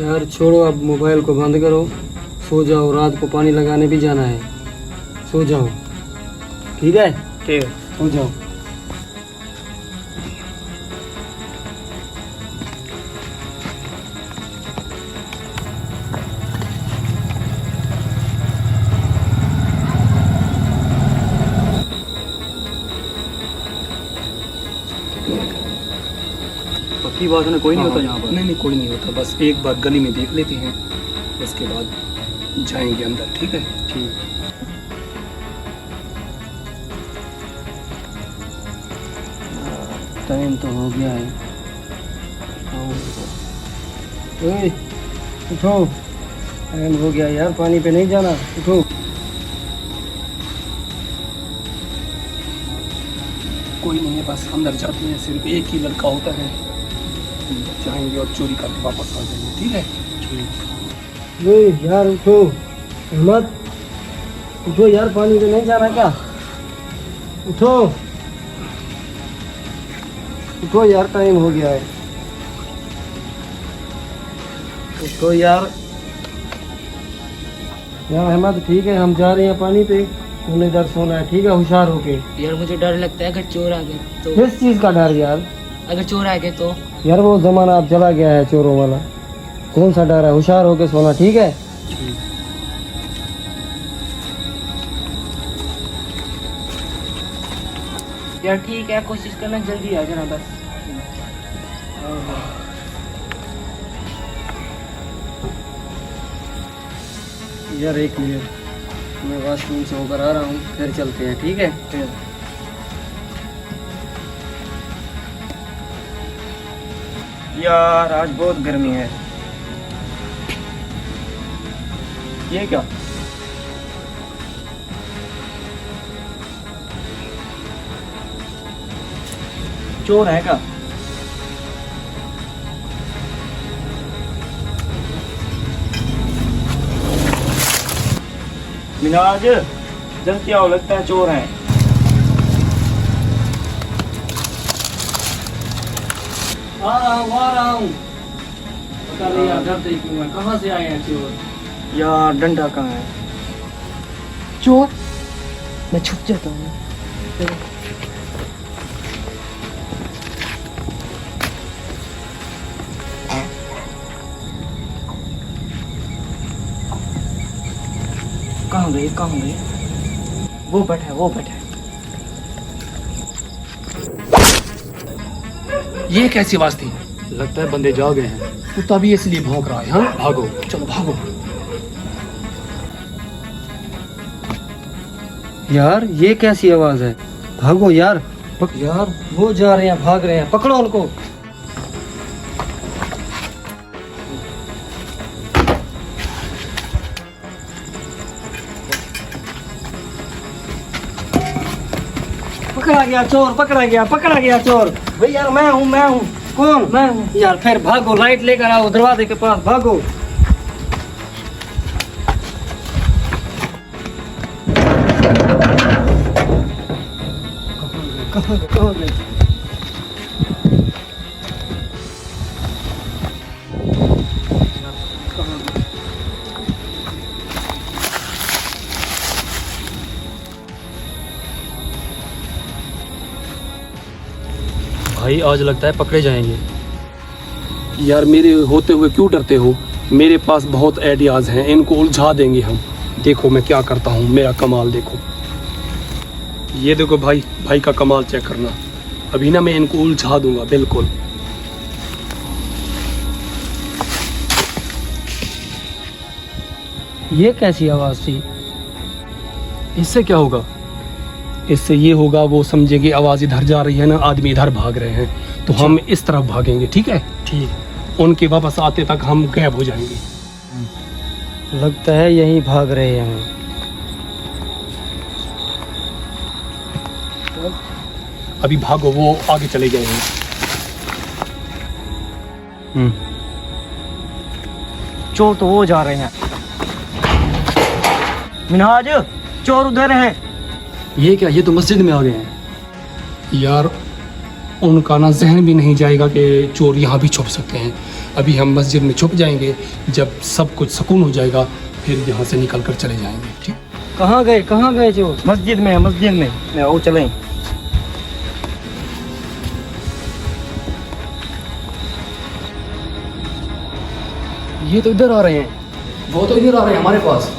यार छोड़ो, अब मोबाइल को बंद करो, सो जाओ, रात को पानी लगाने भी जाना है, सो जाओ। ठीक है, ठीक है। सो जाओ। पक्की बात है ना, कोई नहीं होता यहाँ पर? नहीं कोई नहीं होता, बस एक बार गली में देख लेते हैं, उसके बाद जाएंगे अंदर। ठीक है। ठीक। टाइम तो हो गया है। ओए, उठो, टाइम हो गया यार, पानी पे नहीं जाना, उठो। कोई नहीं है, बस अंदर जाते हैं, सिर्फ एक ही लड़का होता है, जाएंगे और चोरी करके वापस आ जाएंगे। ठीक है। ओए यार उठो, अहमद उठो यार, पानी पे नहीं जाना क्या? उठो उठो यार, टाइम हो गया है, उठो यार। यार अहमद ठीक है, हम जा रहे हैं पानी पे, तूने इधर सोना है, ठीक है, होशियार होके। यार मुझे डर लगता है, अगर चोर आ गए तो। किस चीज का डर यार? अगर चोर आ गए तो? यार वो जमाना अब चला गया है चोरों वाला, कौन सा डर है, होशियार होके सोना। ठीक है। यार ठीक है, कोशिश करना जल्दी आ जाना बस। यार एक मिनट, मैं वॉशरूम से होकर आ रहा हूँ, फिर चलते हैं। ठीक है। यार आज बहुत गर्मी है। ये क्या? चोर है क्या? मिनाज जल्दी आओ, लगता है चोर है। आ रहा हूँ। पता नहीं यार, डरते ही क्यों है, कहाँ से आए हैं चोर? यार डंडा कहाँ है? चोर? मैं छुप जाता हूँ। कहाँ गए? कहाँ गए? वो बैठा, वो बैठा। ये कैसी आवाज थी? लगता है बंदे जा गए हैं, तो तभी इसलिए भौंक रहा है। हाँ भागो, चलो भागो। यार ये कैसी आवाज है? भागो यार, यार वो जा रहे हैं, भाग रहे हैं, पकड़ो उनको। पकड़ा गया चोर, पकड़ा गया चोर। भाई यार मैं हूँ। कौन? मैं हूँ यार। फिर भागो, लाइट लेकर आओ, दरवाजे के पास भागो। कहाँ गए? भाई आज लगता है पकड़े जाएंगे। यार मेरे होते हुए क्यों डरते हो? मेरे पास बहुत आइडियाज हैं, इनको उलझा देंगे हम। देखो मैं क्या करता हूँ, मेरा कमाल देखो। ये देखो भाई का कमाल चेक करना। अभी ना मैं इनको उलझा दूंगा बिल्कुल। ये कैसी आवाज थी? इससे क्या होगा? इससे ये होगा, वो समझेंगे आवाज इधर जा रही है ना, आदमी इधर भाग रहे हैं, तो हम इस तरफ भागेंगे। ठीक है। ठीक। उनके वापस आते तक हम गायब हो जाएंगे। लगता है यहीं भाग रहे हैं हम। अभी भागो, वो आगे चले गए हैं। चोर तो वो जा रहे हैं। मिनहाज चोर उधर है। ये क्या? ये तो मस्जिद में आ गए हैं। यार उनका ना जहन भी नहीं जाएगा कि चोर यहाँ भी छुप सकते हैं। अभी हम मस्जिद में छुप जाएंगे, जब सब कुछ सुकून हो जाएगा फिर यहाँ से निकल कर चले जाएंगे। ठीक। कहाँ गए चोर? मस्जिद में, मस्जिद में। आओ चलें। ये तो इधर आ रहे हैं, वो तो इधर आ रहे हैं हमारे पास।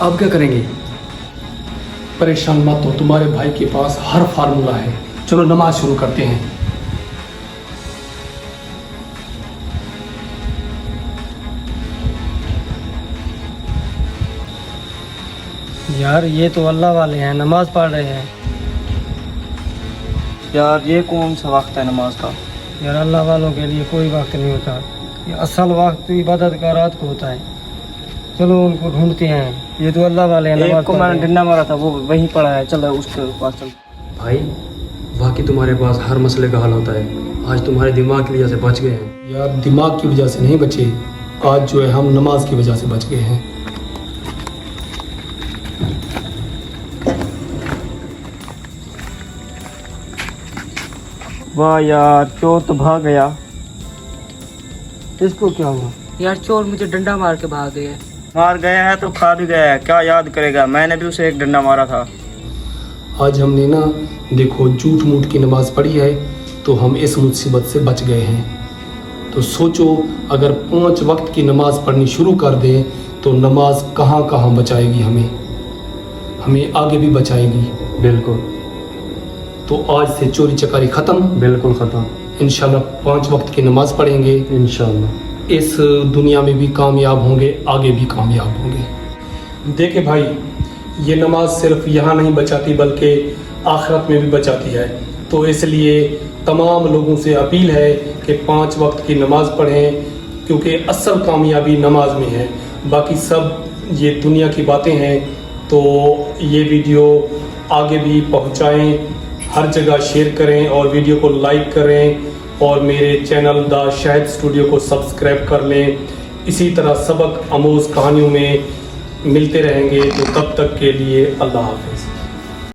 अब क्या करेंगे? परेशान मत हो, तुम्हारे भाई के पास हर फार्मूला है। चलो नमाज शुरू करते हैं। यार ये तो अल्लाह वाले हैं, नमाज पढ़ रहे हैं। यार ये कौन सा वक्त है नमाज का? यार अल्लाह वालों के लिए कोई वक्त नहीं होता, ये असल वक्त इबादत का रात को होता है। चलो उनको ढूंढते हैं, ये तो अल्लाह वाले हैं। एक को मैंने डंडा मारा था, वो वहीं पड़ा है। चलो उसके पास चल। भाई वाकई तुम्हारे पास हर मसले का हल होता है। आज तुम्हारे दिमाग की वजह से बच गए हैं। यार दिमाग की वजह से नहीं बचे, आज जो है हम नमाज की वजह से बच गए हैं। वाह यार, चोर तो भाग गया। इसको क्या हुआ? यार चोर मुझे डंडा मार के भाग गए। मार गया है तो खा भी गया है, क्या याद करेगा? मैंने भी उसे एक डंडा मारा था। आज हमने ना देखो झूठ मूठ की नमाज पढ़ी है तो हम इस मुसीबत से बच गए हैं। तो सोचो अगर 5 वक्त की नमाज पढ़नी शुरू कर दें तो नमाज कहाँ कहाँ बचाएगी हमें आगे भी बचाएगी। बिल्कुल। तो आज से चोरी चकारी ख़त्म। बिल्कुल ख़त्म। इंशाल्लाह 5 वक्त की नमाज पढ़ेंगे, इंशाल्लाह इस दुनिया में भी कामयाब होंगे, आगे भी कामयाब होंगे। देखे भाई, ये नमाज सिर्फ यहाँ नहीं बचाती बल्कि आखिरत में भी बचाती है। तो इसलिए तमाम लोगों से अपील है कि 5 वक्त की नमाज पढ़ें, क्योंकि असल कामयाबी नमाज में है। बाकी सब ये दुनिया की बातें हैं। तो ये वीडियो आगे भी पहुँचाएँ, हर जगह शेयर करें और वीडियो को लाइक करें और मेरे चैनल द शाहिद स्टूडियो को सब्सक्राइब कर लें। इसी तरह सबक आमोज़ कहानियों में मिलते रहेंगे। तो तब तक के लिए अल्लाह हाफ़िज़।